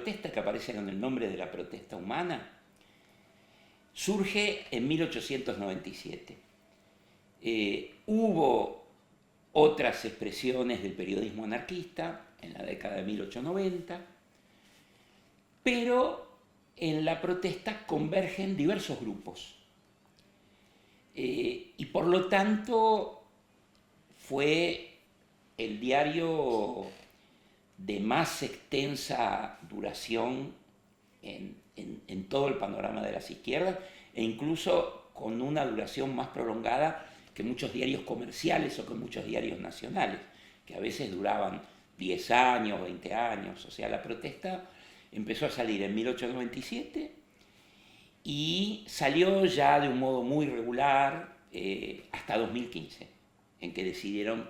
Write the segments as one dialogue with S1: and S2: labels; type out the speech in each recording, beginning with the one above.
S1: protesta, que aparece con el nombre de la protesta humana, surge en 1897. Hubo otras expresiones del periodismo anarquista en la década de 1890, pero en la protesta convergen diversos grupos. Y por lo tanto fue el diario de más extensa duración en todo el panorama de las izquierdas, e incluso con una duración más prolongada que muchos diarios comerciales o que muchos diarios nacionales, que a veces duraban 10 años, 20 años. O sea, la protesta empezó a salir en 1897 y salió ya de un modo muy regular hasta 2015, en que decidieron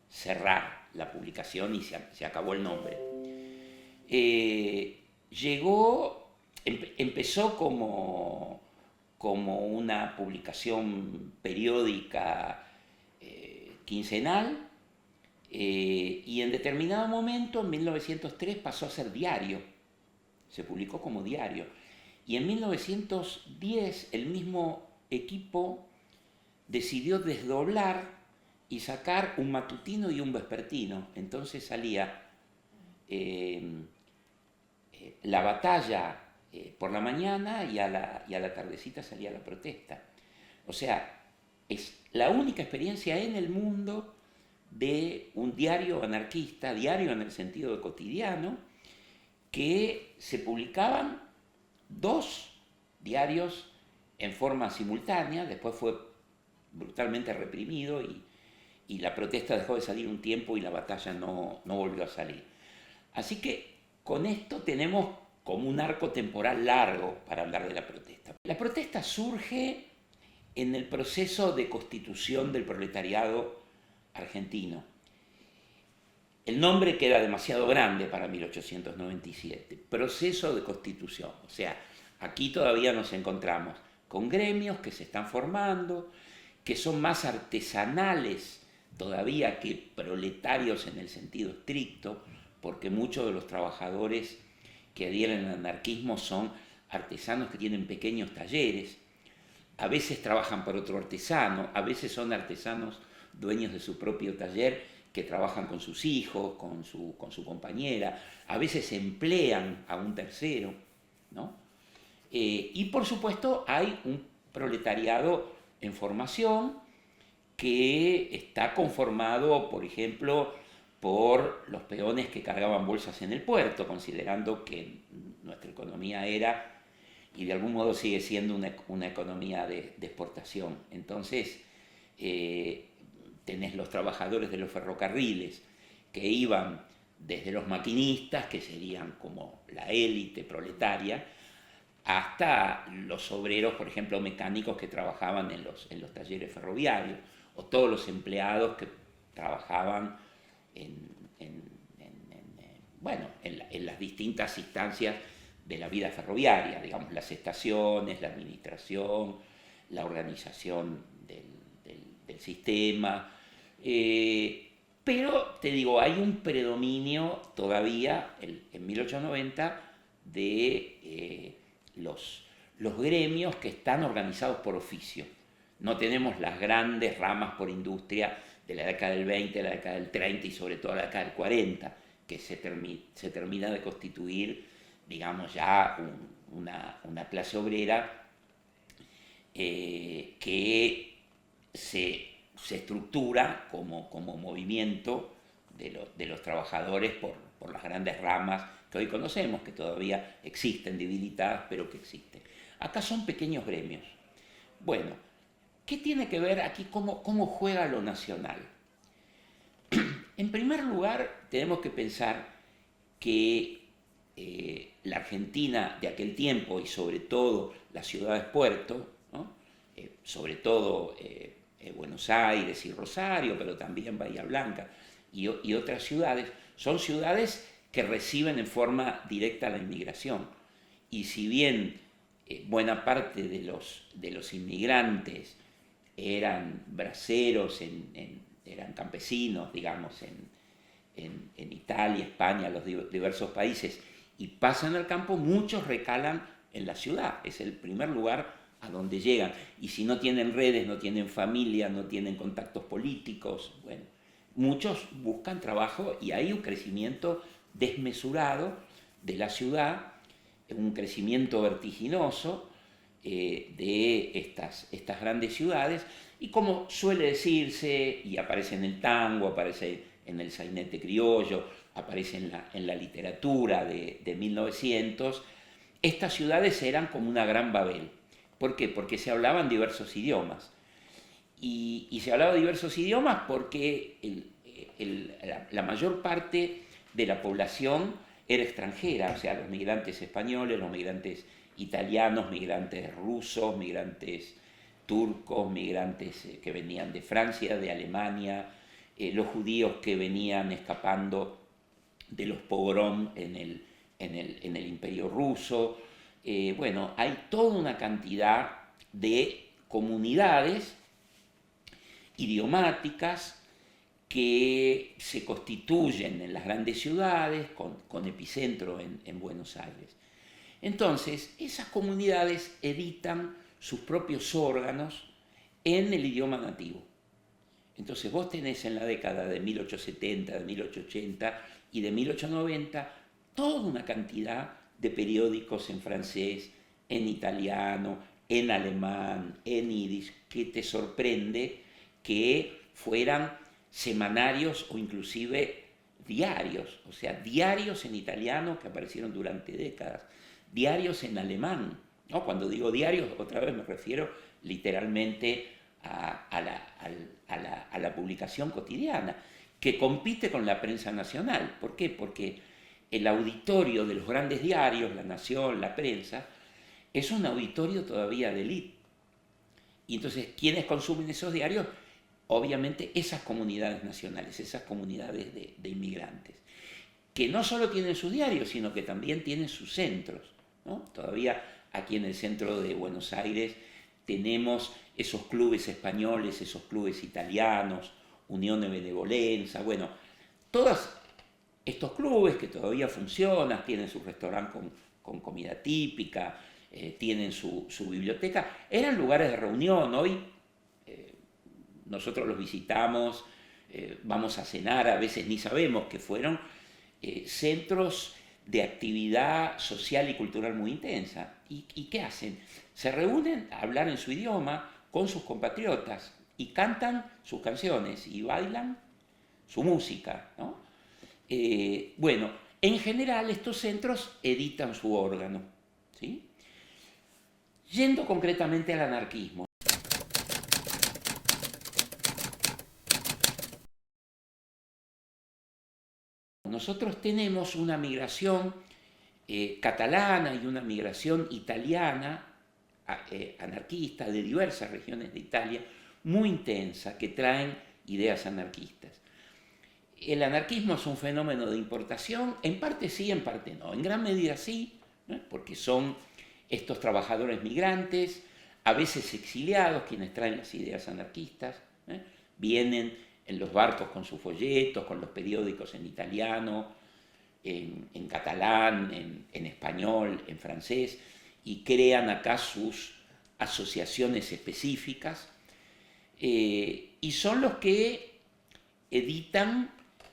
S1: cerrar la publicación y se acabó el nombre. Empezó como una publicación periódica quincenal, y en determinado momento, en 1903, pasó a ser diario, se publicó como diario, y en 1910 el mismo equipo decidió desdoblar y sacar un matutino y un vespertino. Entonces salía La Batalla por la mañana y a la tardecita salía La Protesta. O sea, es la única experiencia en el mundo de un diario anarquista, diario en el sentido de cotidiano, que se publicaban dos diarios en forma simultánea. Después fue brutalmente reprimido y La Protesta dejó de salir un tiempo y La Batalla no volvió a salir. Así que con esto tenemos como un arco temporal largo para hablar de la protesta. La protesta surge en el proceso de constitución del proletariado argentino. El nombre queda demasiado grande para 1897, proceso de constitución. O sea, aquí todavía nos encontramos con gremios que se están formando, que son más artesanales todavía que proletarios en el sentido estricto, porque muchos de los trabajadores que adhieren al anarquismo son artesanos que tienen pequeños talleres, a veces trabajan por otro artesano, a veces son artesanos dueños de su propio taller que trabajan con sus hijos, con su compañera, a veces emplean a un tercero, ¿no? Y por supuesto hay un proletariado en formación que está conformado, por ejemplo, por los peones que cargaban bolsas en el puerto, considerando que nuestra economía era y de algún modo sigue siendo una economía de exportación. Entonces, tenés los trabajadores de los ferrocarriles que iban desde los maquinistas, que serían como la élite proletaria, hasta los obreros, por ejemplo, mecánicos que trabajaban en los talleres ferroviarios, o todos los empleados que trabajaban en las distintas instancias de la vida ferroviaria, digamos, las estaciones, la administración, la organización del sistema. Pero, te digo, hay un predominio todavía en 1890 de los gremios que están organizados por oficio. No tenemos las grandes ramas por industria de la década del 20, de la década del 30 y sobre todo la década del 40, que se termina de constituir, digamos, ya una clase obrera que se estructura como movimiento de los trabajadores por las grandes ramas que hoy conocemos, que todavía existen, debilitadas, pero que existen. Acá son pequeños gremios. Bueno, ¿qué tiene que ver aquí? ¿Cómo juega lo nacional? En primer lugar, tenemos que pensar que la Argentina de aquel tiempo y sobre todo las ciudades-puerto, ¿no? Sobre todo Buenos Aires y Rosario, pero también Bahía Blanca y otras ciudades, son ciudades que reciben en forma directa la inmigración. Y si bien buena parte de los inmigrantes eran braceros, eran campesinos, digamos, en Italia, España, los diversos países, y pasan al campo, muchos recalan en la ciudad. Es el primer lugar a donde llegan. Y si no tienen redes, no tienen familia, no tienen contactos políticos, bueno, muchos buscan trabajo y hay un crecimiento desmesurado de la ciudad, un crecimiento vertiginoso de estas grandes ciudades, y como suele decirse, y aparece en el tango, aparece en el sainete criollo, aparece en la literatura de 1900, estas ciudades eran como una gran Babel. ¿Por qué? Porque se hablaban diversos idiomas. Y se hablaba diversos idiomas porque la mayor parte de la población era extranjera, o sea, los migrantes españoles, los migrantes italianos, migrantes rusos, migrantes turcos, migrantes que venían de Francia, de Alemania, los judíos que venían escapando de los pogrom en el Imperio Ruso. Bueno, hay toda una cantidad de comunidades idiomáticas que se constituyen en las grandes ciudades con epicentro en Buenos Aires. Entonces, esas comunidades editan sus propios órganos en el idioma nativo. Entonces vos tenés en la década de 1870, de 1880 y de 1890 toda una cantidad de periódicos en francés, en italiano, en alemán, en yiddish, que te sorprende que fueran semanarios o inclusive diarios, o sea, diarios en italiano que aparecieron durante décadas, diarios en alemán, ¿no? Cuando digo diarios, otra vez me refiero literalmente a la publicación cotidiana, que compite con la prensa nacional. ¿Por qué? Porque el auditorio de los grandes diarios, La Nación, la prensa, es un auditorio todavía de élite. Y entonces, ¿quiénes consumen esos diarios? Obviamente esas comunidades nacionales, esas comunidades de inmigrantes, que no solo tienen sus diarios, sino que también tienen sus centros, ¿no? Todavía aquí en el centro de Buenos Aires tenemos esos clubes españoles, esos clubes italianos, Unión de Benevolencia, bueno, todos estos clubes que todavía funcionan, tienen su restaurante con comida típica, tienen su biblioteca, eran lugares de reunión. Hoy nosotros los visitamos, vamos a cenar, a veces ni sabemos que fueron centros de actividad social y cultural muy intensa. ¿Y qué hacen? Se reúnen a hablar en su idioma con sus compatriotas y cantan sus canciones y bailan su música, ¿no? Bueno, en general estos centros editan su órgano, ¿sí? Yendo concretamente al anarquismo. Nosotros tenemos una migración catalana y una migración italiana, anarquista, de diversas regiones de Italia, muy intensa, que traen ideas anarquistas. El anarquismo es un fenómeno de importación, en parte sí, en parte no. En gran medida sí, ¿no? Porque son estos trabajadores migrantes, a veces exiliados, quienes traen las ideas anarquistas, ¿eh? Vienen en los barcos con sus folletos, con los periódicos en italiano, en catalán, en español, en francés, y crean acá sus asociaciones específicas, y son los que editan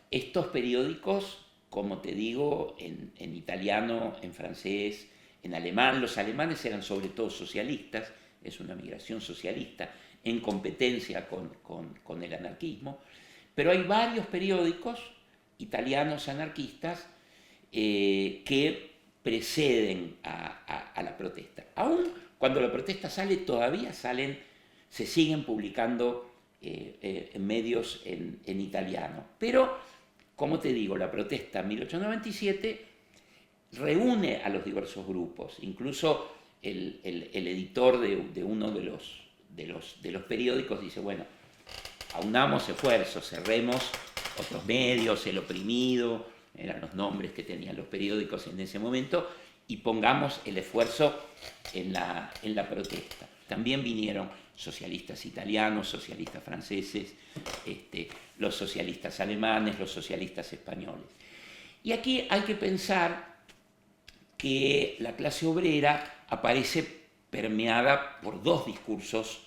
S1: estos periódicos, como te digo, en italiano, en francés, en alemán. Los alemanes eran sobre todo socialistas, es una migración socialista en competencia con el anarquismo, pero hay varios periódicos italianos anarquistas que preceden a la protesta. Aún cuando la protesta sale, todavía se siguen publicando en medios en italiano. Pero, como te digo, la protesta en 1897 reúne a los diversos grupos. Incluso el editor de uno de los periódicos dice, bueno, aunamos esfuerzos, cerremos otros medios, El Oprimido, eran los nombres que tenían los periódicos en ese momento, y pongamos el esfuerzo en la protesta. También vinieron socialistas italianos, socialistas franceses, los socialistas alemanes, los socialistas españoles. Y aquí hay que pensar que la clase obrera aparece permeada por dos discursos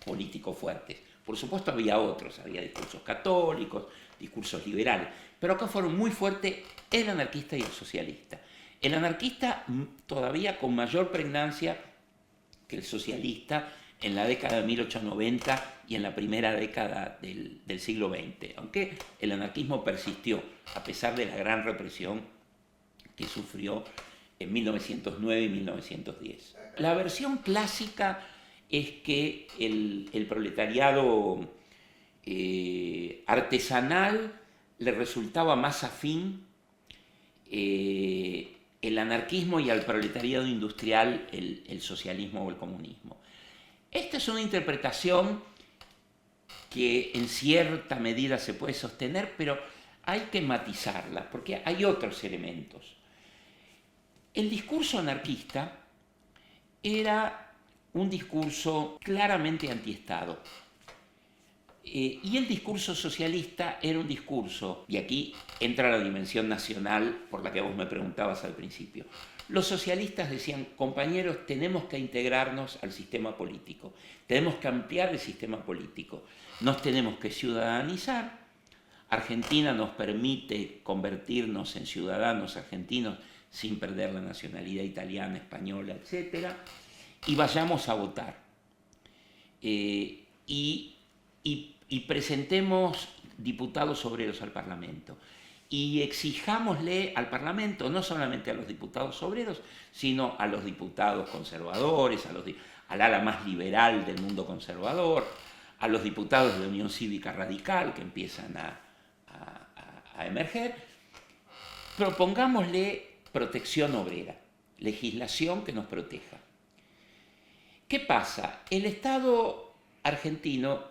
S1: políticos fuertes. Por supuesto había otros, había discursos católicos, discursos liberales, pero acá fueron muy fuertes el anarquista y el socialista. El anarquista todavía con mayor pregnancia que el socialista en la década de 1890 y en la primera década del siglo XX, aunque el anarquismo persistió a pesar de la gran represión que sufrió en 1909 y 1910. La versión clásica es que el proletariado artesanal le resultaba más afín el anarquismo y al proletariado industrial el socialismo o el comunismo. Esta es una interpretación que en cierta medida se puede sostener, pero hay que matizarla porque hay otros elementos. El discurso anarquista era un discurso claramente antiestado. Y el discurso socialista era un discurso, y aquí entra la dimensión nacional por la que vos me preguntabas al principio. Los socialistas decían, compañeros, tenemos que integrarnos al sistema político, tenemos que ampliar el sistema político, nos tenemos que ciudadanizar. Argentina nos permite convertirnos en ciudadanos argentinos sin perder la nacionalidad italiana, española, etc. Y vayamos a votar. Y presentemos diputados obreros al Parlamento. Y exijámosle al Parlamento, no solamente a los diputados obreros, sino a los diputados conservadores, al ala más liberal del mundo conservador, a los diputados de la Unión Cívica Radical que empiezan a emerger. Propongámosle protección obrera, legislación que nos proteja. ¿Qué pasa? El Estado argentino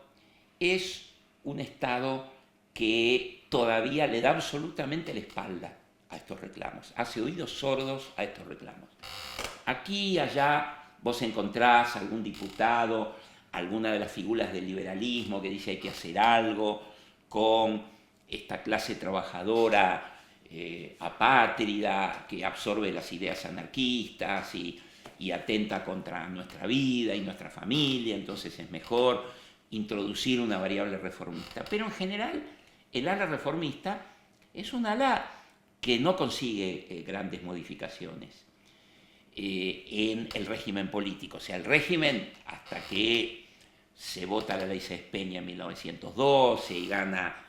S1: es un Estado que todavía le da absolutamente la espalda a estos reclamos, hace oídos sordos a estos reclamos. Aquí y allá vos encontrás algún diputado, alguna de las figuras del liberalismo que dice hay que hacer algo con esta clase trabajadora apátrida que absorbe las ideas anarquistas y atenta contra nuestra vida y nuestra familia, entonces es mejor introducir una variable reformista. Pero en general el ala reformista es un ala que no consigue grandes modificaciones en el régimen político. O sea, el régimen, hasta que se vota la ley Sáenz Peña en 1912 y gana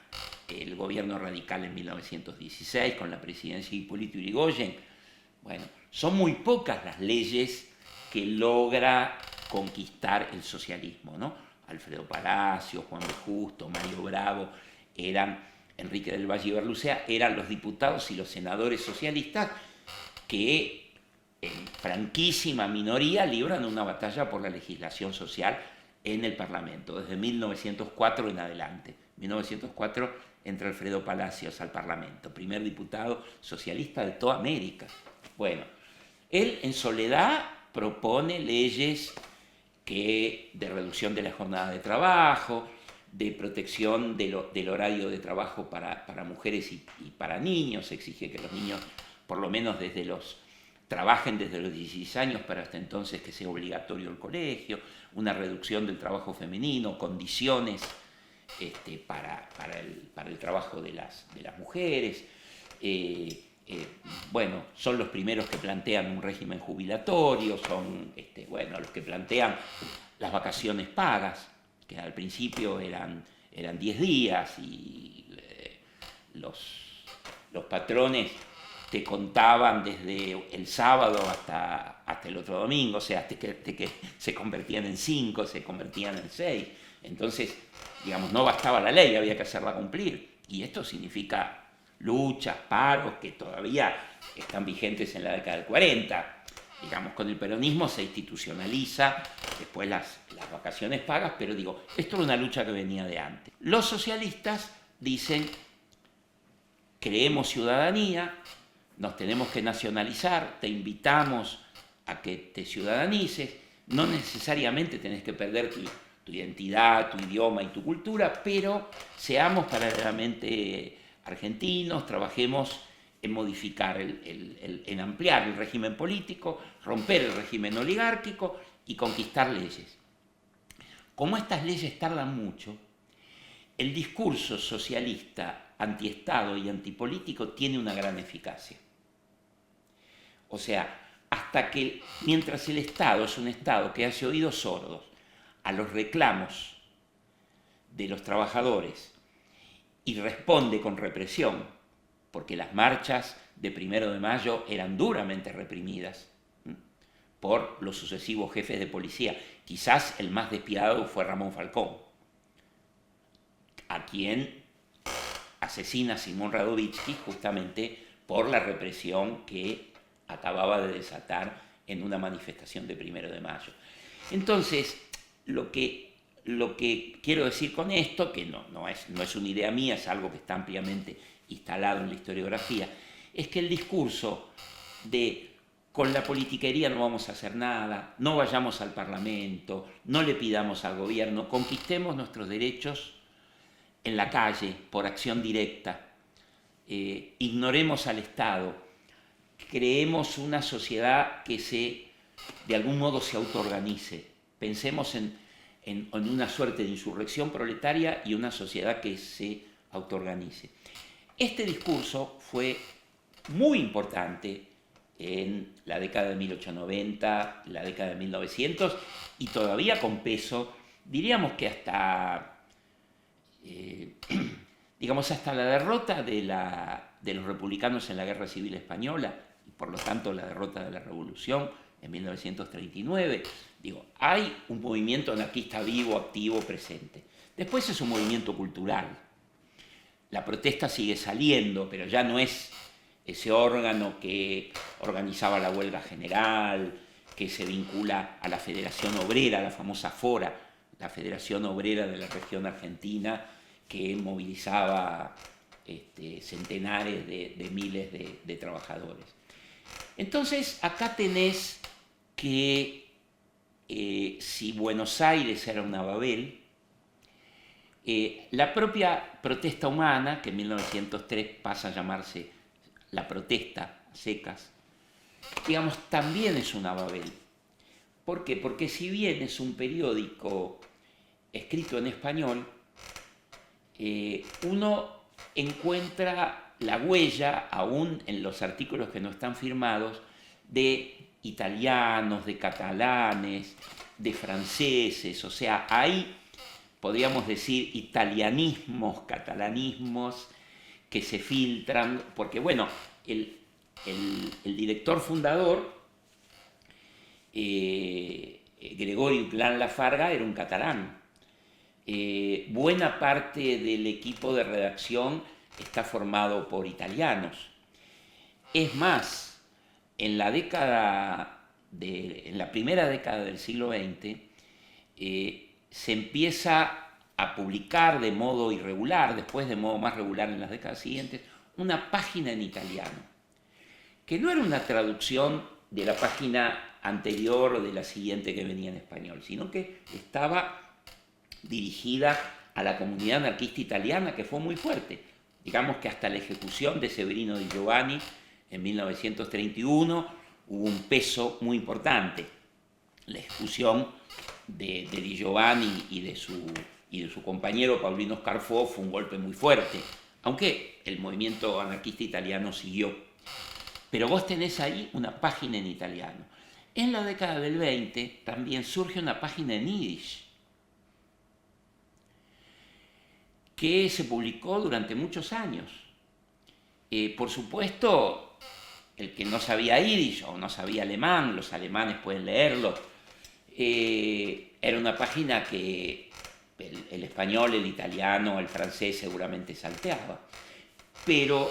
S1: el gobierno radical en 1916 con la presidencia de Hipólito Yrigoyen, bueno, son muy pocas las leyes que logra conquistar el socialismo, ¿no? Alfredo Palacio, Juan B. Justo, Mario Bravo, Enrique del Valle y Berlucea, eran los diputados y los senadores socialistas que en franquísima minoría libran una batalla por la legislación social en el Parlamento, desde 1904 en adelante. 1904 entra Alfredo Palacios al Parlamento, primer diputado socialista de toda América. Bueno, él en soledad propone leyes de reducción de la jornada de trabajo, de protección del horario de trabajo para mujeres y para niños. Exige que los niños, por lo menos trabajen desde los 16 años, para hasta entonces que sea obligatorio el colegio, una reducción del trabajo femenino, condiciones para el trabajo de las mujeres. Bueno, son los primeros que plantean un régimen jubilatorio, son los que plantean las vacaciones pagas, que al principio eran 10 días y los patrones te contaban desde el sábado hasta el otro domingo, o sea, hasta que se convertían en 5, se convertían en 6. Entonces, digamos, no bastaba la ley, había que hacerla cumplir. Y esto significa luchas, paros, que todavía están vigentes en la década del 40. Digamos, con el peronismo se institucionaliza después las vacaciones pagas, pero digo, esto era una lucha que venía de antes. Los socialistas dicen, creemos ciudadanía, nos tenemos que nacionalizar, te invitamos a que te ciudadanices, no necesariamente tenés que perder tu identidad, tu idioma y tu cultura, pero seamos paralelamente argentinos, trabajemos en modificar, en ampliar el régimen político, romper el régimen oligárquico y conquistar leyes. Como estas leyes tardan mucho, el discurso socialista, antiestado y antipolítico tiene una gran eficacia. O sea, hasta que, mientras el Estado es un Estado que hace oídos sordos a los reclamos de los trabajadores y responde con represión, porque las marchas de 1 de mayo eran duramente reprimidas por los sucesivos jefes de policía. Quizás el más despiadado fue Ramón Falcón, a quien asesina Simón Radovítsky justamente por la represión que acababa de desatar en una manifestación de 1 de mayo. Entonces, lo que quiero decir con esto, que no es una idea mía, es algo que está ampliamente instalado en la historiografía, es que el discurso de con la politiquería no vamos a hacer nada, no vayamos al Parlamento, no le pidamos al gobierno, conquistemos nuestros derechos en la calle, por acción directa, ignoremos al Estado, creemos una sociedad que de algún modo se autoorganice, pensemos en una suerte de insurrección proletaria y una sociedad que se autoorganice. Este discurso fue muy importante en la década de 1890, la década de 1900, y todavía con peso, diríamos que hasta hasta la derrota de los republicanos en la Guerra Civil Española, y por lo tanto la derrota de la Revolución en 1939, hay un movimiento anarquista vivo, activo, presente. Después es un movimiento cultural. La protesta sigue saliendo, pero ya no es ese órgano que organizaba la huelga general, que se vincula a la Federación Obrera, la famosa FORA, la Federación Obrera de la región argentina, que movilizaba centenares de miles de trabajadores. Entonces, acá tenés que si Buenos Aires era una Babel, la propia protesta humana, que en 1903 pasa a llamarse la protesta a secas, también es una Babel. ¿Por qué? Porque si bien es un periódico escrito en español, uno encuentra la huella, aún en los artículos que no están firmados, de italianos, de catalanes, de franceses. O sea, hay, podríamos decir, italianismos, catalanismos que se filtran, porque el director fundador, Gregorio Inclán Lafarga, era un catalán. Buena parte del equipo de redacción está formado por italianos. Es más, en la primera década del siglo XX, se empieza a publicar de modo irregular, después de modo más regular en las décadas siguientes, una página en italiano, que no era una traducción de la página anterior o de la siguiente que venía en español, sino que estaba dirigida a la comunidad anarquista italiana, que fue muy fuerte. Digamos que hasta la ejecución de Severino Di Giovanni en 1931 hubo un peso muy importante. La ejecución de Di Giovanni y de su compañero Paulino Scarfo fue un golpe muy fuerte, aunque el movimiento anarquista italiano siguió. Pero vos tenés ahí una página en italiano. En la década del 20 también surge una página en yiddish, que se publicó durante muchos años. Por supuesto, el que no sabía yiddish o no sabía alemán, los alemanes pueden leerlo, era una página que el español, el italiano, el francés seguramente salteaba. Pero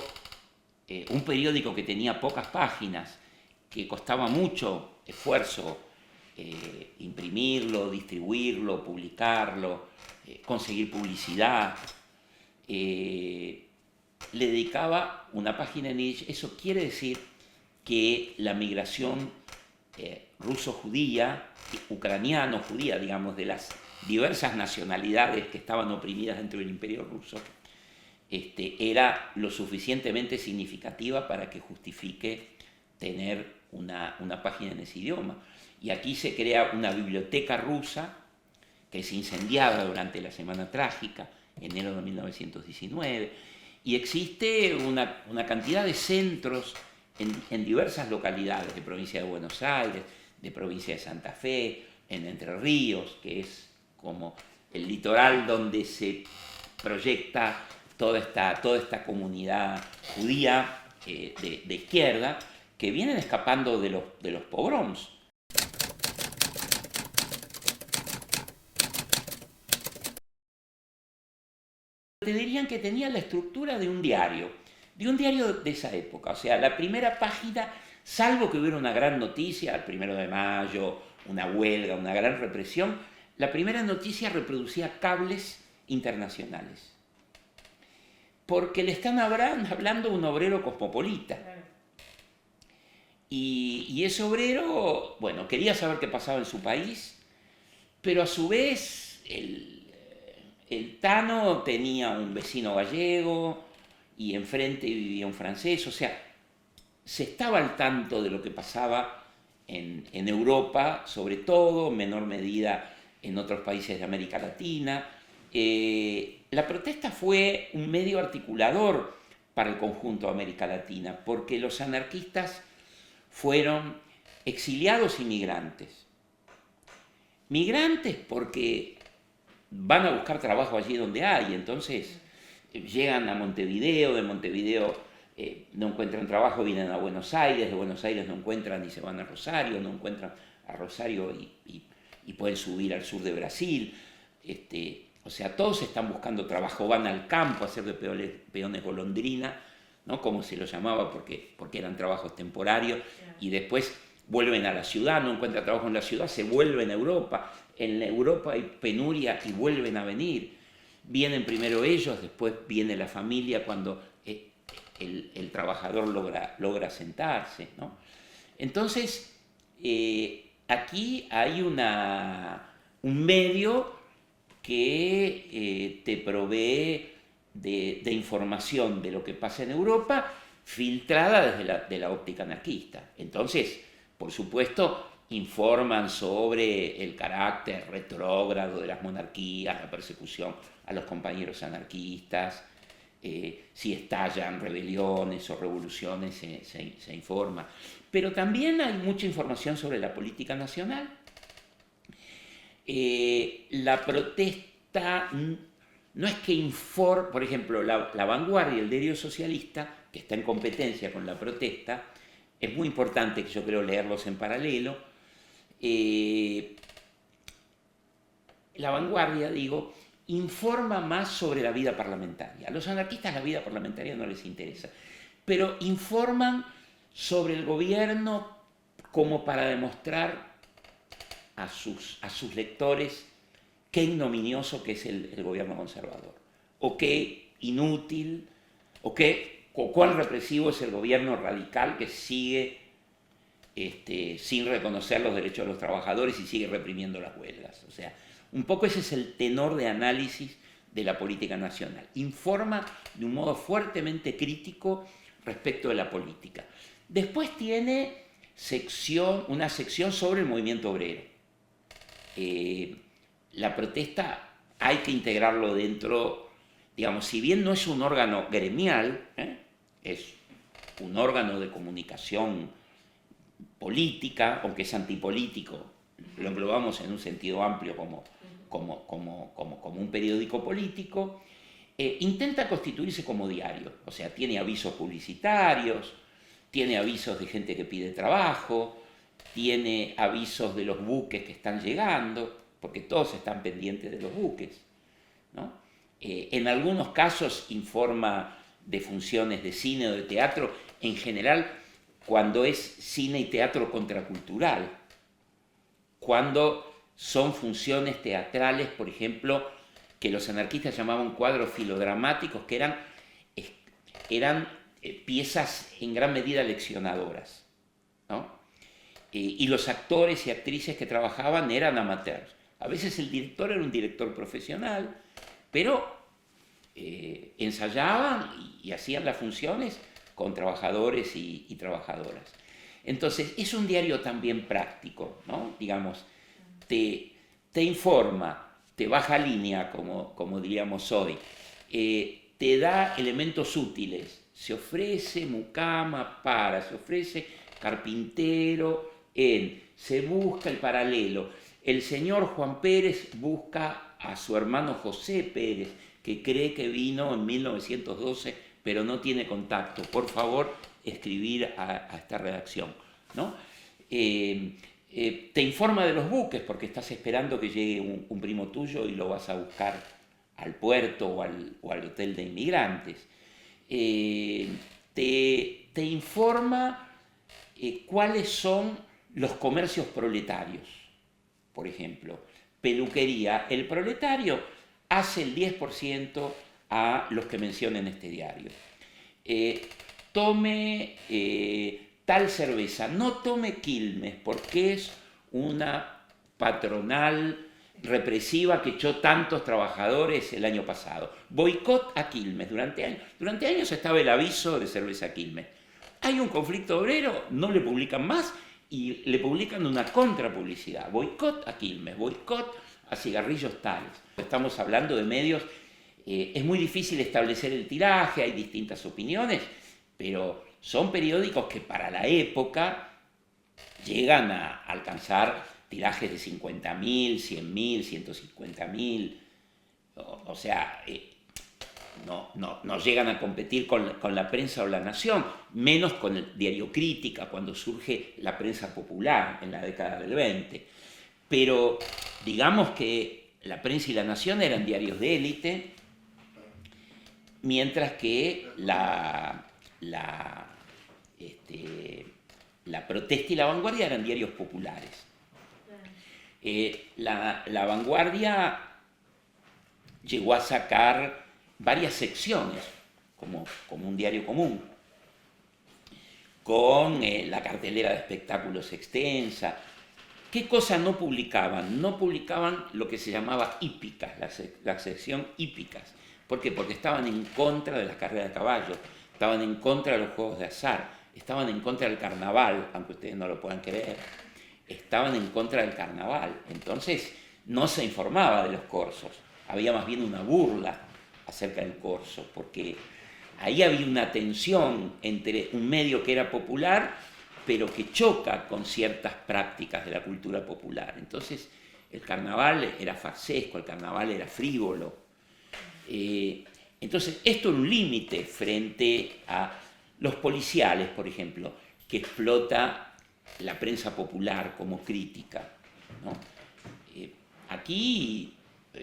S1: un periódico que tenía pocas páginas, que costaba mucho esfuerzo imprimirlo, distribuirlo, publicarlo, conseguir publicidad, le dedicaba una página en yiddish. Eso quiere decir que la migración ruso-judía, ucraniano-judía, digamos, de las diversas nacionalidades que estaban oprimidas dentro del Imperio Ruso, era lo suficientemente significativa para que justifique tener una página en ese idioma. Y aquí se crea una biblioteca rusa que es incendiada durante la Semana Trágica, enero de 1919, y existe una cantidad de centros en diversas localidades de provincia de Buenos Aires, de provincia de Santa Fe, en Entre Ríos, que es como el litoral donde se proyecta toda esta comunidad judía de izquierda, que vienen escapando de los pogroms. Te dirían que tenía la estructura de un diario de esa época. O sea, la primera página, salvo que hubiera una gran noticia, el 1 de Mayo, una huelga, una gran represión, la primera noticia reproducía cables internacionales. Porque le están hablando a un obrero cosmopolita. Y ese obrero, bueno, quería saber qué pasaba en su país, pero a su vez el Tano tenía un vecino gallego y enfrente vivía un francés, o sea, se estaba al tanto de lo que pasaba en Europa, sobre todo, en menor medida en otros países de América Latina. La protesta fue un medio articulador para el conjunto de América Latina, porque los anarquistas fueron exiliados y migrantes. Migrantes porque van a buscar trabajo allí donde hay, entonces llegan a Montevideo, de Montevideo no encuentran trabajo, vienen a Buenos Aires, de Buenos Aires no encuentran y se van a Rosario, no encuentran a Rosario y pueden subir al sur de Brasil. O sea, todos están buscando trabajo, van al campo a hacer de peones golondrina, ¿no? Como se lo llamaba, porque eran trabajos temporarios, y después vuelven a la ciudad, no encuentran trabajo en la ciudad, se vuelven a Europa. En Europa hay penuria y vuelven a venir. Vienen primero ellos, después viene la familia cuando el trabajador logra sentarse, ¿no? Entonces, aquí hay un medio que te provee de información de lo que pasa en Europa, filtrada desde la óptica anarquista. Entonces, por supuesto, informan sobre el carácter retrógrado de las monarquías, la persecución a los compañeros anarquistas, si estallan rebeliones o revoluciones, se informa. Pero también hay mucha información sobre la política nacional. La protesta no es que informe, por ejemplo, la Vanguardia, el diario socialista, que está en competencia con la protesta, es muy importante que yo creo leerlos en paralelo. La Vanguardia, digo, informa más sobre la vida parlamentaria. A los anarquistas la vida parlamentaria no les interesa, pero informan sobre el gobierno como para demostrar a sus lectores qué ignominioso que es el gobierno conservador, o qué inútil, o cuán represivo es el gobierno radical que sigue sin reconocer los derechos de los trabajadores y sigue reprimiendo las huelgas. O sea, un poco ese es el tenor de análisis de la política nacional. Informa de un modo fuertemente crítico respecto de la política. Después tiene una sección sobre el movimiento obrero. La protesta hay que integrarlo dentro, digamos, si bien no es un órgano gremial, es un órgano de comunicación política, aunque es antipolítico, lo englobamos en un sentido amplio como un periódico político, intenta constituirse como diario, o sea, tiene avisos publicitarios, tiene avisos de gente que pide trabajo, tiene avisos de los buques que están llegando, porque todos están pendientes de los buques, ¿no? En algunos casos informa de funciones de cine o de teatro, en general cuando es cine y teatro contracultural, cuando son funciones teatrales, por ejemplo, que los anarquistas llamaban cuadros filodramáticos, que eran piezas en gran medida leccionadoras, ¿no? Y los actores y actrices que trabajaban eran amateurs. A veces el director era un director profesional, pero ensayaban y hacían las funciones con trabajadores y trabajadoras. Entonces, es un diario también práctico, ¿no? Digamos, te informa, te baja línea, como diríamos hoy, te da elementos útiles, se ofrece mucama para, se ofrece carpintero se busca el paralelo. El señor Juan Pérez busca a su hermano José Pérez, que cree que vino en 1912, pero no tiene contacto. Por favor, escribir a esta redacción, ¿no? Te informa de los buques, porque estás esperando que llegue un primo tuyo y lo vas a buscar al puerto o al hotel de inmigrantes. Te informa cuáles son los comercios proletarios. Por ejemplo, peluquería. El proletario hace el 10% a los que menciona en este diario. Tome tal cerveza, no tome Quilmes, porque es una patronal represiva que echó tantos trabajadores el año pasado. Boicot a Quilmes. Durante años estaba el aviso de cerveza Quilmes. Hay un conflicto obrero, no le publican más y le publican una contrapublicidad. Boicot a Quilmes, boicot a cigarrillos tales. Estamos hablando de medios, es muy difícil establecer el tiraje, hay distintas opiniones, pero son periódicos que para la época llegan a alcanzar tirajes de 50.000, 100.000, 150.000, o sea, no llegan a competir con la prensa o La Nación, menos con el diario Crítica, cuando surge la prensa popular en la década del 20. Pero digamos que la prensa y La Nación eran diarios de élite, mientras que la Protesta y La Vanguardia eran diarios populares. La Vanguardia llegó a sacar varias secciones, como un diario común, con la cartelera de espectáculos extensa. ¿Qué cosas no publicaban? No publicaban lo que se llamaba hípicas, la sección hípicas. ¿Por qué? Porque estaban en contra de las carreras de caballos, estaban en contra de los juegos de azar, estaban en contra del carnaval, aunque ustedes no lo puedan creer, estaban en contra del carnaval. Entonces no se informaba de los corsos, había más bien una burla acerca del corso, porque ahí había una tensión entre un medio que era popular, pero que choca con ciertas prácticas de la cultura popular. Entonces el carnaval era farsesco, el carnaval era frívolo. Entonces esto era un límite frente a los policiales, por ejemplo, que explota la prensa popular como crítica, ¿no? Aquí,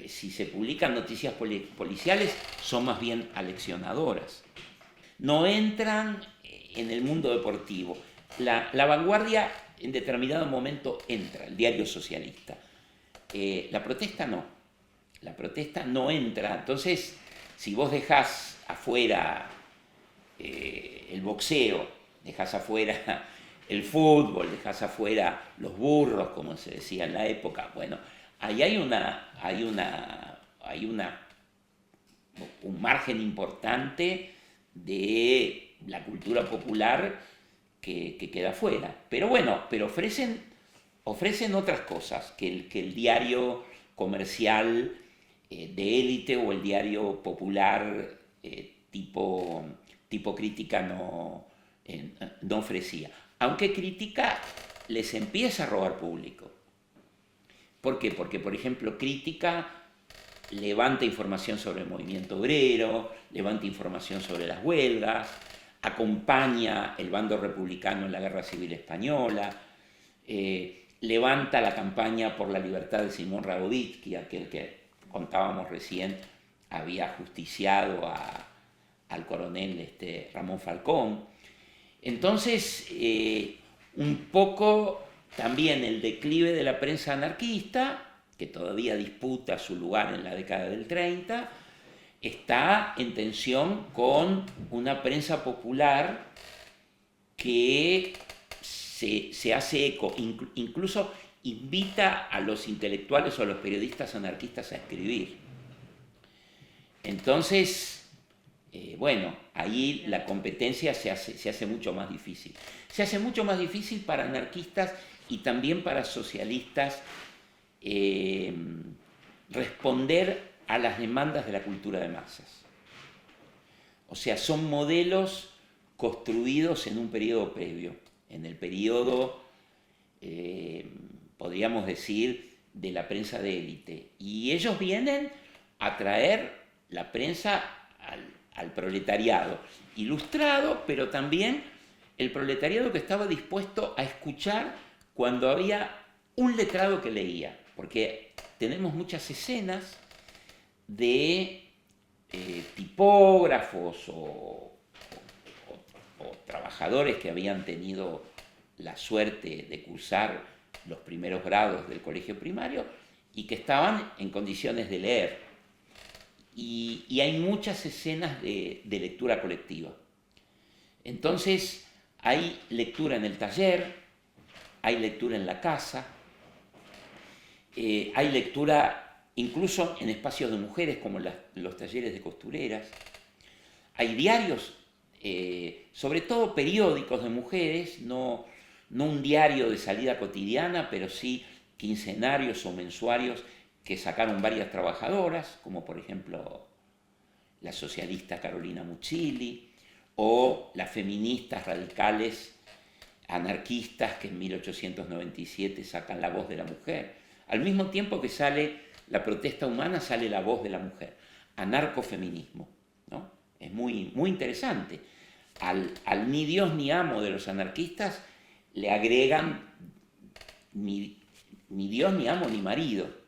S1: si se publican noticias policiales, son más bien aleccionadoras. No entran en el mundo deportivo. La Vanguardia en determinado momento entra, el diario socialista. La Protesta no. La Protesta no entra. Entonces, si vos dejás afuera el boxeo, dejás afuera el fútbol, dejás afuera los burros, como se decía en la época, bueno, ahí hay un margen importante de la cultura popular que queda fuera. Pero bueno, ofrecen otras cosas que el diario comercial de élite o el diario popular tipo Crítica no ofrecía. Aunque Crítica les empieza a robar público. ¿Por qué? Porque, por ejemplo, Crítica levanta información sobre el movimiento obrero, levanta información sobre las huelgas, acompaña el bando republicano en la Guerra Civil Española, levanta la campaña por la libertad de Simón Ragoditsky, aquel que contábamos recién había justiciado al coronel Ramón Falcón. Entonces, un poco también el declive de la prensa anarquista, que todavía disputa su lugar en la década del 30, está en tensión con una prensa popular que se hace eco, incluso invita a los intelectuales o a los periodistas anarquistas a escribir. Entonces, bueno, ahí la competencia se hace mucho más difícil. Se hace mucho más difícil para anarquistas y también para socialistas responder a las demandas de la cultura de masas. O sea, son modelos construidos en un periodo previo, en el periodo, podríamos decir, de la prensa de élite. Y ellos vienen a traer la prensa al proletariado, ilustrado, pero también el proletariado que estaba dispuesto a escuchar cuando había un letrado que leía, porque tenemos muchas escenas de tipógrafos o trabajadores que habían tenido la suerte de cursar los primeros grados del colegio primario y que estaban en condiciones de leer. Y hay muchas escenas de lectura colectiva. Entonces, hay lectura en el taller, hay lectura en la casa, hay lectura incluso en espacios de mujeres como los talleres de costureras. Hay diarios, sobre todo periódicos de mujeres, no un diario de salida cotidiana, pero sí quincenarios o mensuarios que sacaron varias trabajadoras, como por ejemplo la socialista Carolina Muccilli, o las feministas radicales anarquistas que en 1897 sacan La Voz de la Mujer. Al mismo tiempo que sale La Protesta Humana, sale La Voz de la Mujer, anarcofeminismo, ¿no? Es muy, muy interesante. Al ni Dios ni amo de los anarquistas le agregan ni Dios ni amo ni marido.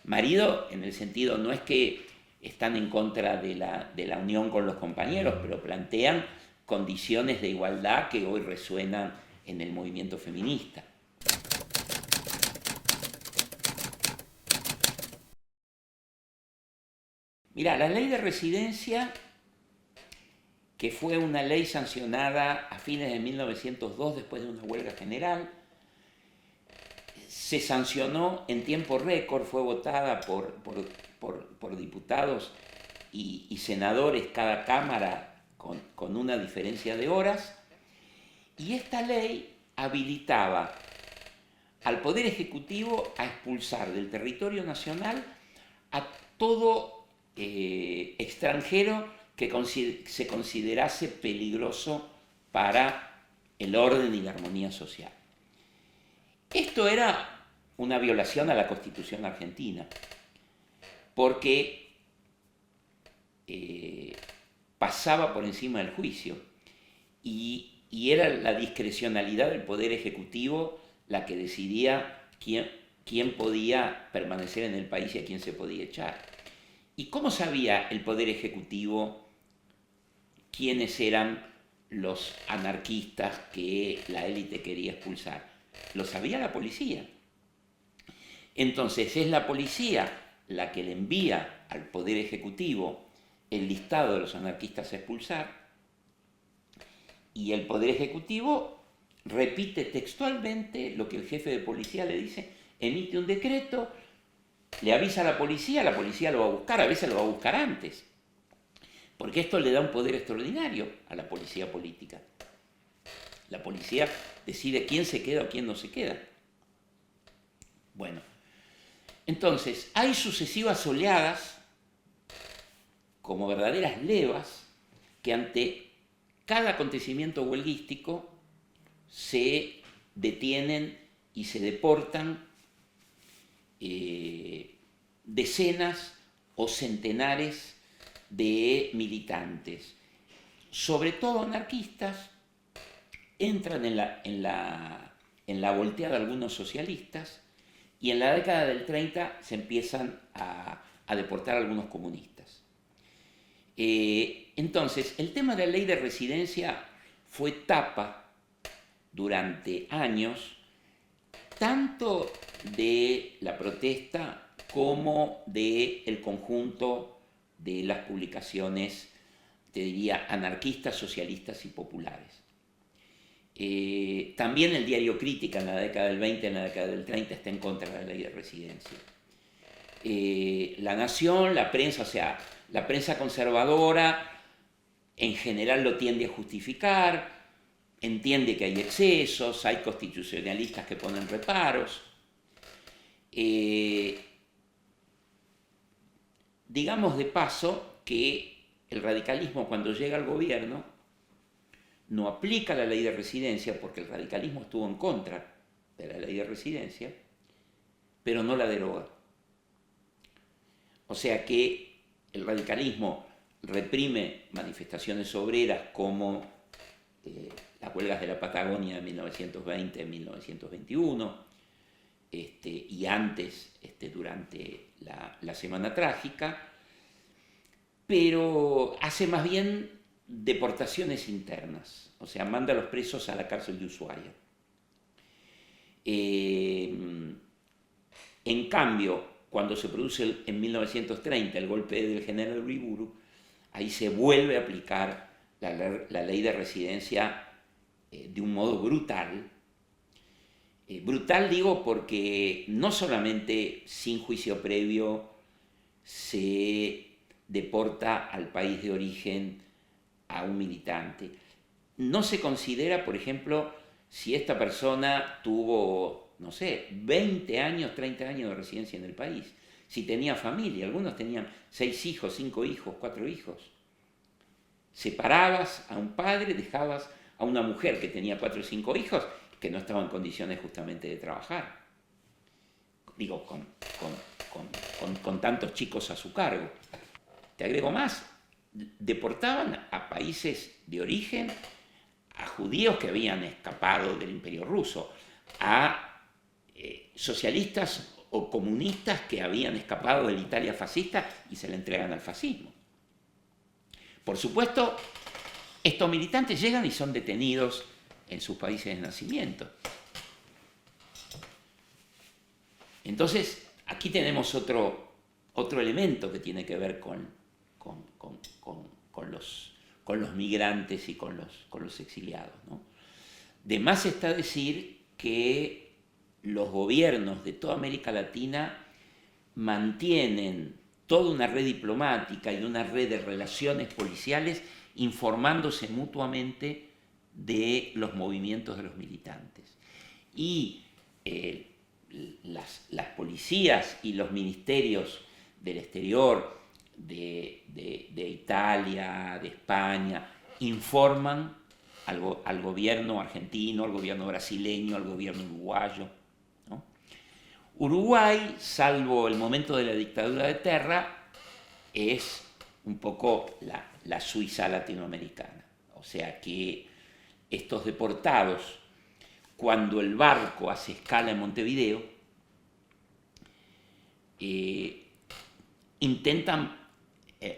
S1: Marido en el sentido, no es que están en contra de la unión con los compañeros, pero plantean condiciones de igualdad que hoy resuenan en el movimiento feminista. Mira, la ley de residencia, que fue una ley sancionada a fines de 1902 después de una huelga general, se sancionó en tiempo récord, fue votada por diputados y senadores cada cámara con una diferencia de horas, y esta ley habilitaba al Poder Ejecutivo a expulsar del territorio nacional a todo extranjero que se considerase peligroso para el orden y la armonía social. Esto era una violación a la Constitución argentina, porque pasaba por encima del juicio y era la discrecionalidad del Poder Ejecutivo la que decidía quién podía permanecer en el país y a quién se podía echar. ¿Y cómo sabía el Poder Ejecutivo quiénes eran los anarquistas que la élite quería expulsar? Lo sabía la policía. Entonces es la policía la que le envía al Poder Ejecutivo el listado de los anarquistas a expulsar, y el Poder Ejecutivo repite textualmente lo que el jefe de policía le dice, emite un decreto, le avisa a la policía lo va a buscar, a veces lo va a buscar antes, porque esto le da un poder extraordinario a la policía política. La policía decide quién se queda o quién no se queda. Bueno, entonces hay sucesivas oleadas, como verdaderas levas, que ante cada acontecimiento huelguístico se detienen y se deportan decenas o centenares de militantes, sobre todo anarquistas. Entran en la volteada algunos socialistas, y en la década del 30 se empiezan a deportar algunos comunistas. Entonces, el tema de la ley de residencia fue tapa durante años, tanto de la protesta como del conjunto de las publicaciones, te diría, anarquistas, socialistas y populares. También el diario Crítica en la década del 20, en la década del 30 está en contra de la ley de residencia. La Nación, la prensa, o sea, La prensa conservadora en general lo tiende a justificar, entiende que hay excesos, hay constitucionalistas que ponen reparos. Digamos de paso que el radicalismo, cuando llega al gobierno, no aplica la ley de residencia, porque el radicalismo estuvo en contra de la ley de residencia, pero no la deroga. O sea que el radicalismo reprime manifestaciones obreras como las huelgas de la Patagonia de 1920-1921, y antes, durante la Semana Trágica, pero hace más bien deportaciones internas, o sea, manda a los presos a la cárcel de Ushuaia. En cambio, cuando se produce en 1930 el golpe del general Uriburu, ahí se vuelve a aplicar la ley de residencia de un modo brutal. Brutal digo porque no solamente sin juicio previo se deporta al país de origen a un militante. No se considera, por ejemplo, si esta persona tuvo, no sé, 20 años, 30 años de residencia en el país, si tenía familia, algunos tenían 6 hijos, 5 hijos, 4 hijos. Separabas a un padre, dejabas a una mujer que tenía 4 o 5 hijos, que no estaba en condiciones justamente de trabajar. Digo, con tantos chicos a su cargo. Te agrego más, deportaban a países de origen a judíos que habían escapado del Imperio Ruso, a socialistas o comunistas que habían escapado de la Italia fascista y se le entregan al fascismo. Por supuesto, estos militantes llegan y son detenidos en sus países de nacimiento. Entonces, aquí tenemos otro elemento que tiene que ver con los migrantes y con los exiliados, ¿no? De más está decir que los gobiernos de toda América Latina mantienen toda una red diplomática y una red de relaciones policiales informándose mutuamente de los movimientos de los militantes. Y las policías y los ministerios del exterior de Italia, de España, informan al gobierno argentino, al gobierno brasileño, al gobierno uruguayo, ¿no? Uruguay, salvo el momento de la dictadura de Terra, es un poco la Suiza latinoamericana. O sea que estos deportados, cuando el barco hace escala en Montevideo, intentan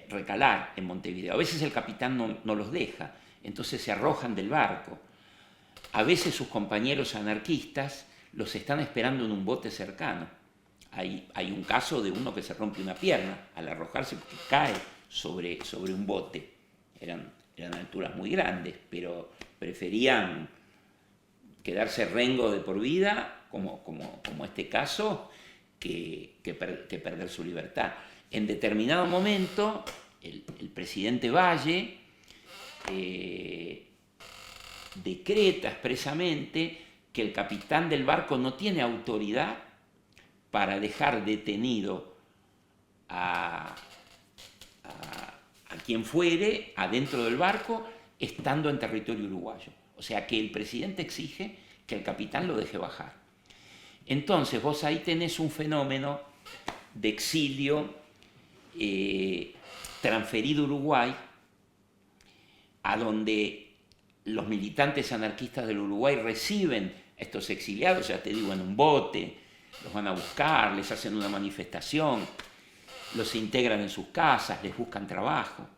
S1: recalar en Montevideo. A veces el capitán no los deja, entonces se arrojan del barco. A veces sus compañeros anarquistas los están esperando en un bote cercano. Hay un caso de uno que se rompe una pierna al arrojarse porque cae sobre un bote. Eran alturas muy grandes, pero preferían quedarse rengo de por vida, como este caso, que perder su libertad. En determinado momento, el presidente Valle decreta expresamente que el capitán del barco no tiene autoridad para dejar detenido a quien fuere adentro del barco estando en territorio uruguayo. O sea que el presidente exige que el capitán lo deje bajar. Entonces vos ahí tenés un fenómeno de exilio transferido a Uruguay, a donde los militantes anarquistas del Uruguay reciben a estos exiliados, ya te digo, en un bote, los van a buscar, les hacen una manifestación, los integran en sus casas, les buscan trabajo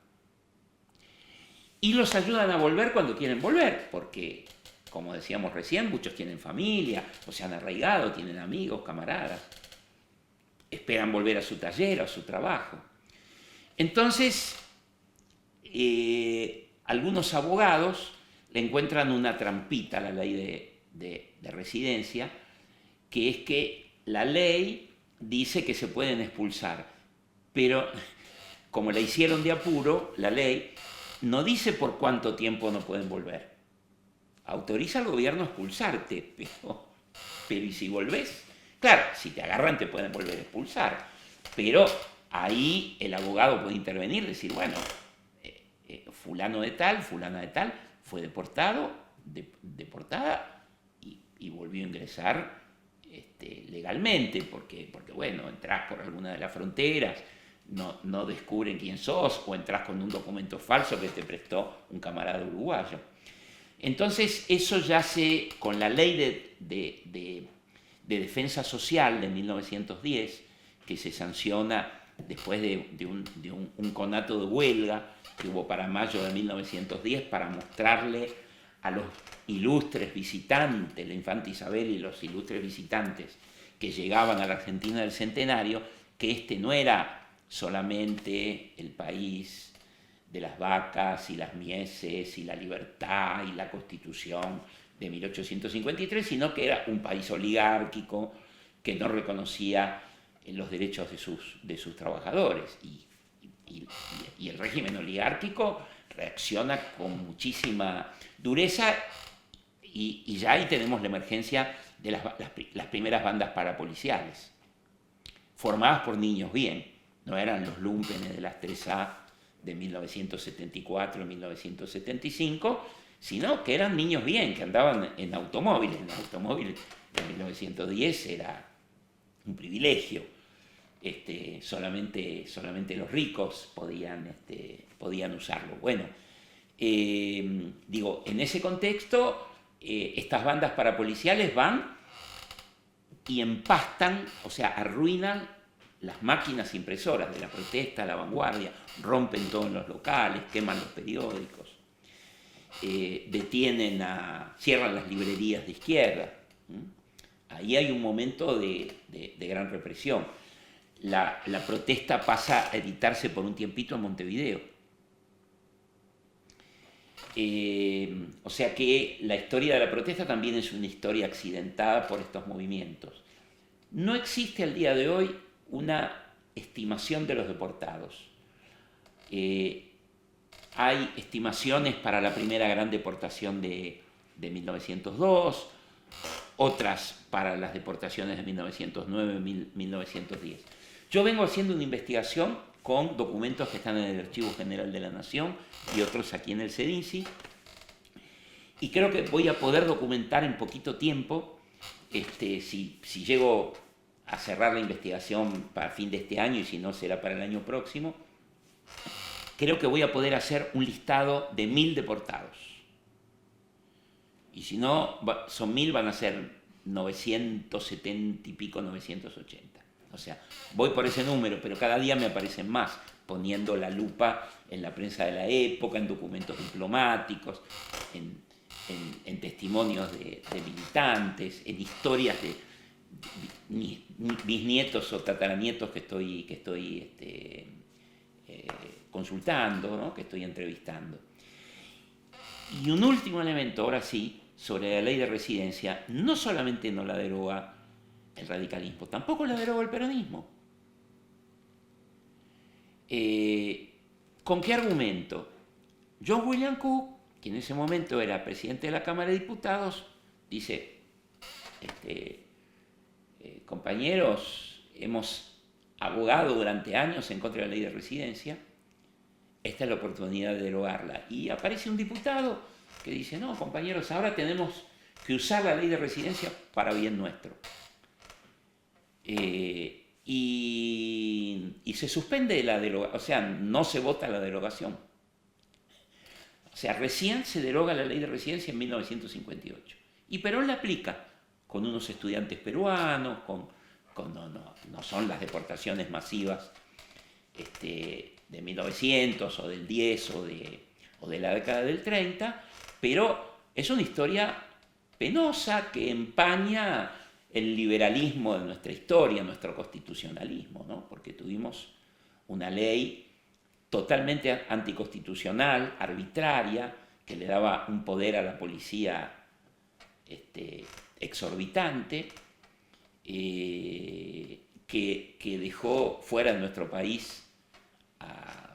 S1: y los ayudan a volver cuando quieren volver, porque, como decíamos recién, muchos tienen familia, o se han arraigado, tienen amigos, camaradas, esperan volver a su taller, a su trabajo. Entonces, algunos abogados le encuentran una trampita a la ley de residencia, que es que la ley dice que se pueden expulsar, pero como la hicieron de apuro, la ley no dice por cuánto tiempo no pueden volver. Autoriza al gobierno a expulsarte, pero ¿y si volvés? Claro, si te agarran te pueden volver a expulsar, pero ahí el abogado puede intervenir, decir, bueno, fulano de tal, fulana de tal, fue deportado, deportada y volvió a ingresar legalmente, porque bueno, entras por alguna de las fronteras, no descubren quién sos, o entras con un documento falso que te prestó un camarada uruguayo. Entonces eso ya con la ley de defensa social de 1910, que se sanciona después de un conato de huelga que hubo para mayo de 1910 para mostrarle a los ilustres visitantes, la infanta Isabel y los ilustres visitantes que llegaban a la Argentina del Centenario, que este no era solamente el país de las vacas y las mieses y la libertad y la Constitución de 1853, sino que era un país oligárquico que no reconocía los derechos de sus trabajadores. Y el régimen oligárquico reacciona con muchísima dureza y ya ahí tenemos la emergencia de las primeras bandas parapoliciales, formadas por niños bien, no eran los lumpenes de las 3A de 1974 y 1975, sino que eran niños bien, que andaban en automóviles. El automóvil en 1910 era un privilegio. Solamente los ricos podían usarlo. Bueno, digo, en ese contexto, estas bandas parapoliciales van y empastan, o sea, arruinan las máquinas impresoras de la protesta, la vanguardia, rompen todos los locales, queman los periódicos, cierran las librerías de izquierda. Ahí hay un momento de gran represión. La protesta pasa a editarse por un tiempito en Montevideo. O sea que la historia de la protesta también es una historia accidentada por estos movimientos. No existe al día de hoy una estimación de los deportados. Hay estimaciones para la primera gran deportación de 1902, otras para las deportaciones de 1909 y 1910. Yo vengo haciendo una investigación con documentos que están en el Archivo General de la Nación y otros aquí en el CEDINSI, y creo que voy a poder documentar en poquito tiempo, si llego a cerrar la investigación para fin de este año y si no será para el año próximo, creo que voy a poder hacer un listado de 1000 deportados. Y si no son 1000, van a ser 970 y pico, 980. O sea, voy por ese número, pero cada día me aparecen más, poniendo la lupa en la prensa de la época, en documentos diplomáticos, en testimonios de militantes, en historias de mis nietos o tataranietos que estoy consultando, ¿no? Que estoy entrevistando. Y un último elemento, ahora sí, sobre la ley de residencia, no solamente no la deroga el radicalismo, tampoco la deroga el peronismo. ¿Con qué argumento? John William Cook, que en ese momento era presidente de la Cámara de Diputados, dice, compañeros, hemos abogado durante años en contra de la ley de residencia, esta es la oportunidad de derogarla. Y aparece un diputado que dice, no, compañeros, ahora tenemos que usar la ley de residencia para bien nuestro. Y se suspende la derogación, o sea, no se vota la derogación. O sea, recién se deroga la ley de residencia en 1958. Y Perón la aplica con unos estudiantes peruanos, no son las deportaciones masivas de 1900 o del 10 o de la década del 30, pero es una historia penosa que empaña el liberalismo de nuestra historia, nuestro constitucionalismo, ¿no? Porque tuvimos una ley totalmente anticonstitucional, arbitraria, que le daba un poder a la policía exorbitante, que dejó fuera de nuestro país a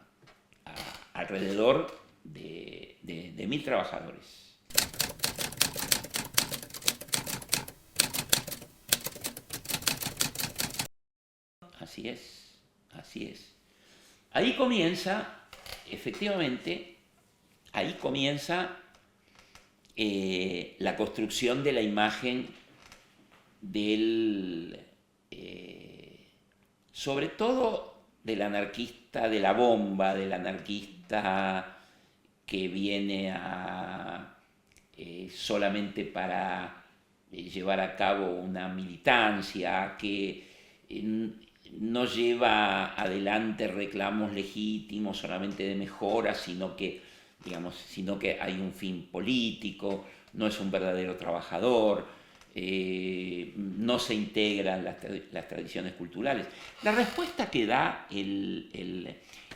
S1: alrededor de 1000 trabajadores. Así es, así es. Ahí comienza, efectivamente, ahí comienza la construcción de la imagen del, sobre todo del anarquista de la bomba, del anarquista que viene solamente para llevar a cabo una militancia, que no lleva adelante reclamos legítimos solamente de mejora, sino que hay un fin político, no es un verdadero trabajador, no se integran las tradiciones culturales. La respuesta que da el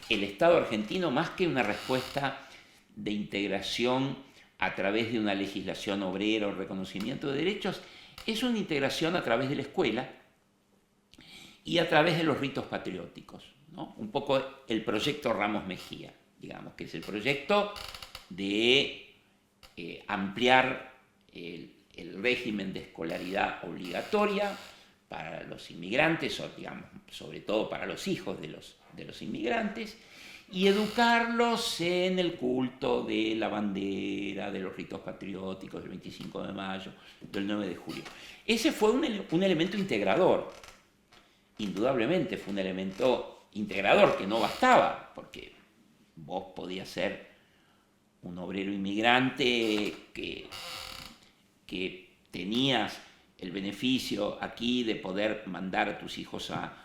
S1: Estado argentino, más que una respuesta de integración a través de una legislación obrera o reconocimiento de derechos, es una integración a través de la escuela y a través de los ritos patrióticos, ¿no? Un poco el proyecto Ramos Mejía, digamos, que es el proyecto de ampliar el régimen de escolaridad obligatoria para los inmigrantes, o digamos, sobre todo para los hijos de los inmigrantes, y educarlos en el culto de la bandera, de los ritos patrióticos del 25 de mayo, del 9 de julio. Ese fue un elemento integrador. Indudablemente fue un elemento integrador que no bastaba, porque vos podías ser un obrero inmigrante que tenías el beneficio aquí de poder mandar a tus hijos a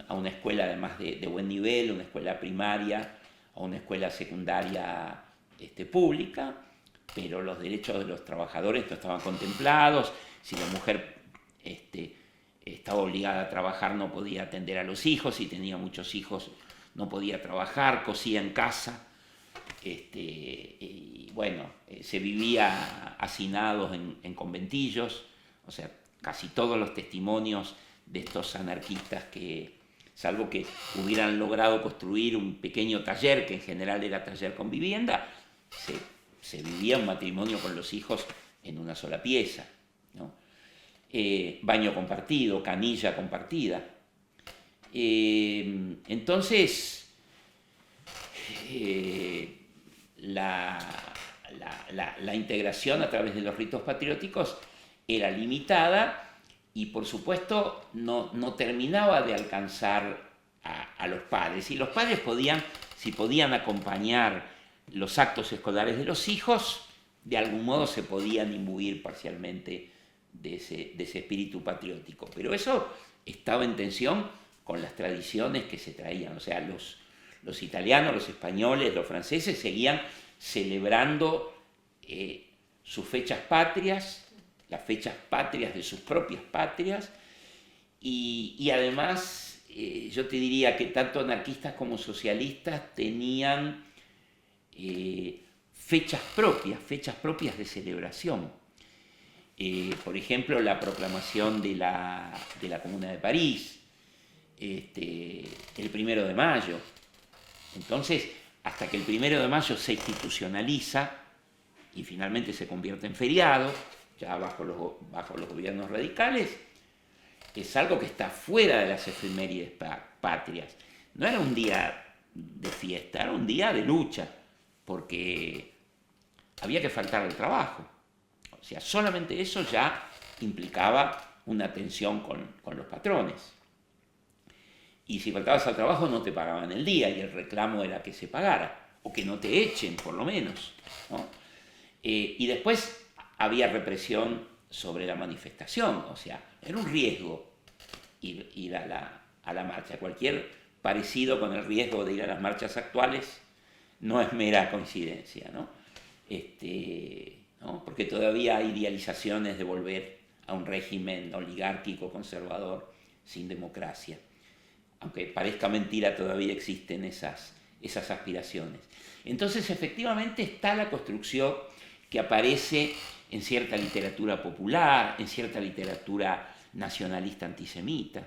S1: una escuela además de buen nivel, una escuela primaria o una escuela secundaria pública, pero los derechos de los trabajadores no estaban contemplados. Si la mujer estaba obligada a trabajar, no podía atender a los hijos, si tenía muchos hijos no podía trabajar, cosía en casa, y bueno, se vivía hacinados en conventillos. O sea, casi todos los testimonios de estos anarquistas que, salvo que hubieran logrado construir un pequeño taller, que en general era taller con vivienda, se vivía un matrimonio con los hijos en una sola pieza, ¿no? Baño compartido, canilla compartida. Entonces, la integración a través de los ritos patrióticos era limitada y, por supuesto, no terminaba de alcanzar a los padres. Y los padres si podían acompañar los actos escolares de los hijos, de algún modo se podían imbuir parcialmente de ese espíritu patriótico. Pero eso estaba en tensión con las tradiciones que se traían. O sea, los italianos, los españoles, los franceses seguían celebrando sus fechas patrias, las fechas patrias de sus propias patrias, y además yo te diría que tanto anarquistas como socialistas tenían fechas propias de celebración. Por ejemplo, la proclamación de la Comuna de París, el 1 de mayo. Entonces, hasta que el 1 de mayo se institucionaliza y finalmente se convierte en feriado, ya bajo los gobiernos radicales, es algo que está fuera de las efemérides patrias. No era un día de fiesta, era un día de lucha, porque había que faltar al trabajo. O sea, solamente eso ya implicaba una tensión con los patrones. Y si faltabas al trabajo no te pagaban el día, y el reclamo era que se pagara, o que no te echen, por lo menos, ¿no? Y después había represión sobre la manifestación. O sea, era un riesgo ir a la marcha. Cualquier parecido con el riesgo de ir a las marchas actuales no es mera coincidencia, ¿no? ¿No? Porque todavía hay idealizaciones de volver a un régimen oligárquico conservador sin democracia. Aunque parezca mentira, todavía existen esas aspiraciones. Entonces, efectivamente, está la construcción que aparece en cierta literatura popular, en cierta literatura nacionalista antisemita.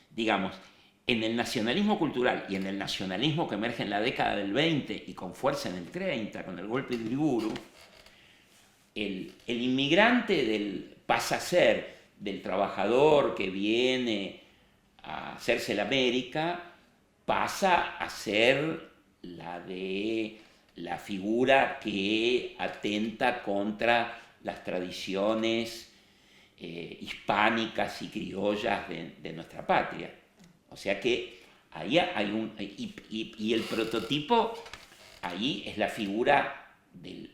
S1: Digamos, en el nacionalismo cultural y en el nacionalismo que emerge en la década del 20 y con fuerza en el 30, con el golpe de Uriburu, el inmigrante pasa a ser del trabajador que viene a hacerse la América, pasa a ser la figura que atenta contra las tradiciones hispánicas y criollas de nuestra patria. O sea que ahí hay y el prototipo ahí es la figura del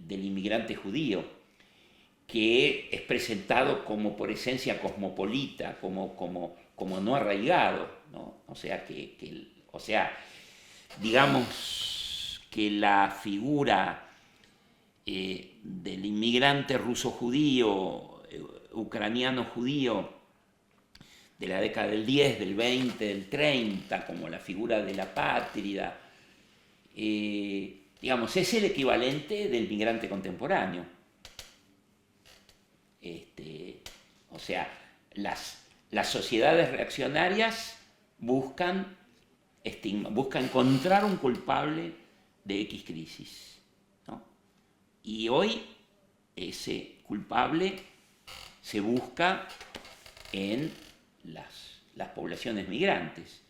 S1: inmigrante judío, que es presentado como por esencia cosmopolita, como no arraigado, ¿no? O sea, digamos que la figura del inmigrante ruso-judío, ucraniano-judío, de la década del 10, del 20, del 30, como la figura de la apátrida, digamos, es el equivalente del migrante contemporáneo. O sea, las sociedades reaccionarias buscan encontrar un culpable de X crisis, ¿no? Y hoy ese culpable se busca en las poblaciones migrantes.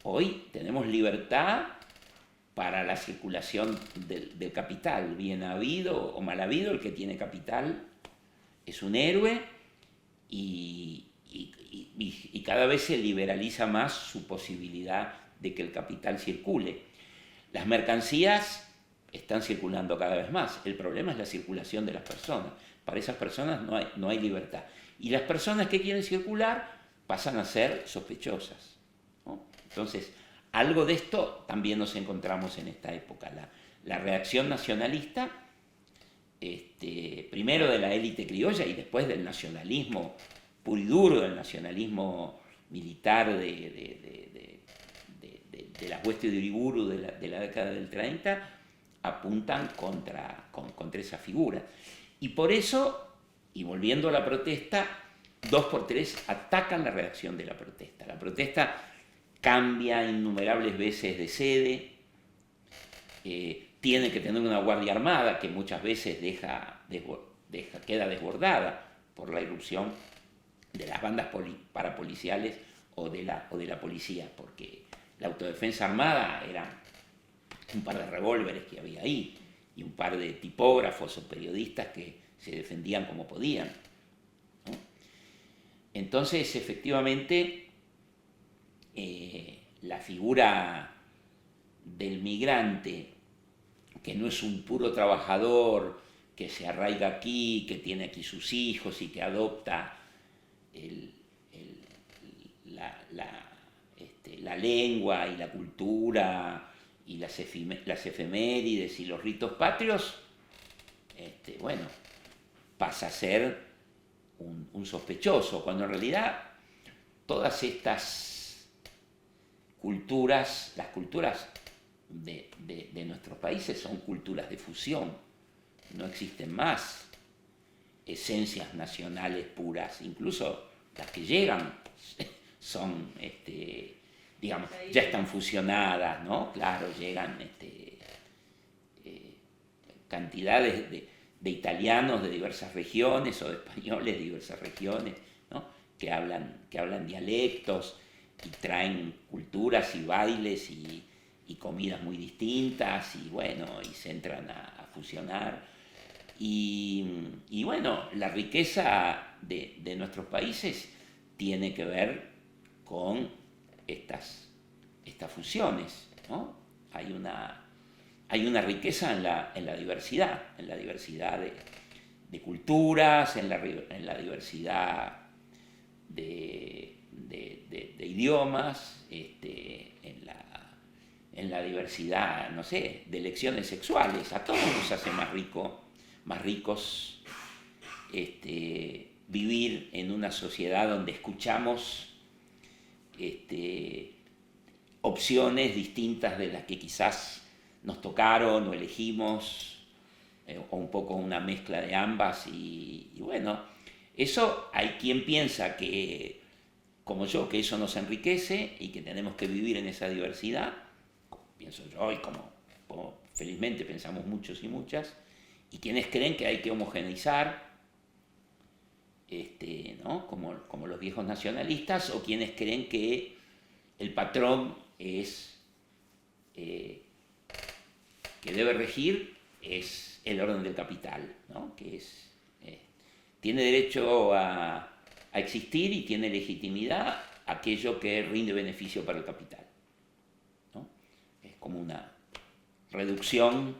S1: Hoy tenemos libertad para la circulación del capital, bien habido o mal habido, el que tiene capital es un héroe y cada vez se liberaliza más su posibilidad de que el capital circule. Las mercancías están circulando cada vez más, el problema es la circulación de las personas. Para esas personas no hay libertad. Y las personas que quieren circular pasan a ser sospechosas, ¿no? Entonces, algo de esto también nos encontramos en esta época. La reacción nacionalista, primero de la élite criolla y después del nacionalismo puro y duro, del nacionalismo militar de las huestes de Uriburu de la década del 30, apuntan contra esa figura. Y por eso, y volviendo a la protesta, 2x3 atacan la reacción de la protesta. La protesta cambia innumerables veces de sede, tiene que tener una guardia armada que muchas veces queda desbordada por la irrupción de las bandas parapoliciales o de la policía, porque la autodefensa armada eran un par de revólveres que había ahí y un par de tipógrafos o periodistas que se defendían como podían, ¿no? Entonces, efectivamente, la figura del migrante, que no es un puro trabajador, que se arraiga aquí, que tiene aquí sus hijos y que adopta la lengua y la cultura y las efemérides y los ritos patrios, bueno, pasa a ser un sospechoso, cuando en realidad todas estas culturas, las culturas de nuestros países son culturas de fusión, no existen más esencias nacionales puras, incluso las que llegan son, digamos, ya están fusionadas, ¿no? Claro, llegan cantidades de italianos de diversas regiones o de españoles de diversas regiones, ¿no? que hablan dialectos y traen culturas y bailes y comidas muy distintas y bueno, y se entran a fusionar. Y bueno, la riqueza de nuestros países tiene que ver con estas fusiones, ¿no? Hay una riqueza en la diversidad de culturas, en la diversidad de idiomas, en la diversidad, no sé, de elecciones sexuales. A todos nos hace más ricos vivir en una sociedad donde escuchamos opciones distintas de las que quizás nos tocaron o elegimos, o un poco una mezcla de ambas, y bueno, eso hay quien piensa que como yo que eso nos enriquece y que tenemos que vivir en esa diversidad, pienso yo y como felizmente pensamos muchos y muchas, y quienes creen que hay que homogeneizar, ¿no? como los viejos nacionalistas, o quienes creen que el patrón es que debe regir es el orden del capital, ¿no? Que tiene derecho a existir y tiene legitimidad aquello que rinde beneficio para el capital, ¿no? Es como una reducción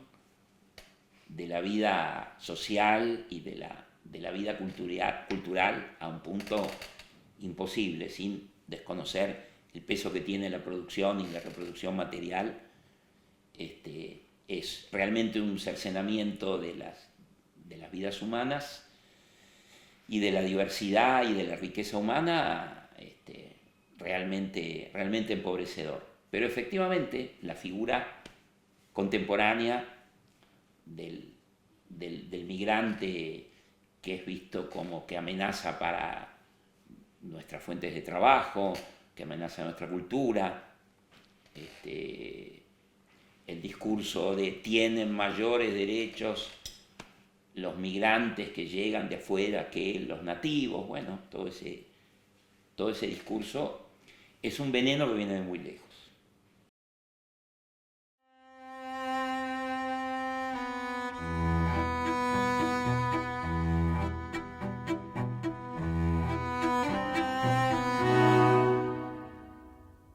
S1: de la vida social y de la vida cultural a un punto imposible, sin desconocer el peso que tiene la producción y la reproducción material. Es realmente un cercenamiento de las vidas humanas y de la diversidad y de la riqueza humana, realmente empobrecedor. Pero efectivamente la figura contemporánea del migrante, que es visto como que amenaza para nuestras fuentes de trabajo, que amenaza nuestra cultura, el discurso de tienen mayores derechos los migrantes que llegan de afuera que los nativos, bueno, todo ese discurso es un veneno que viene de muy lejos.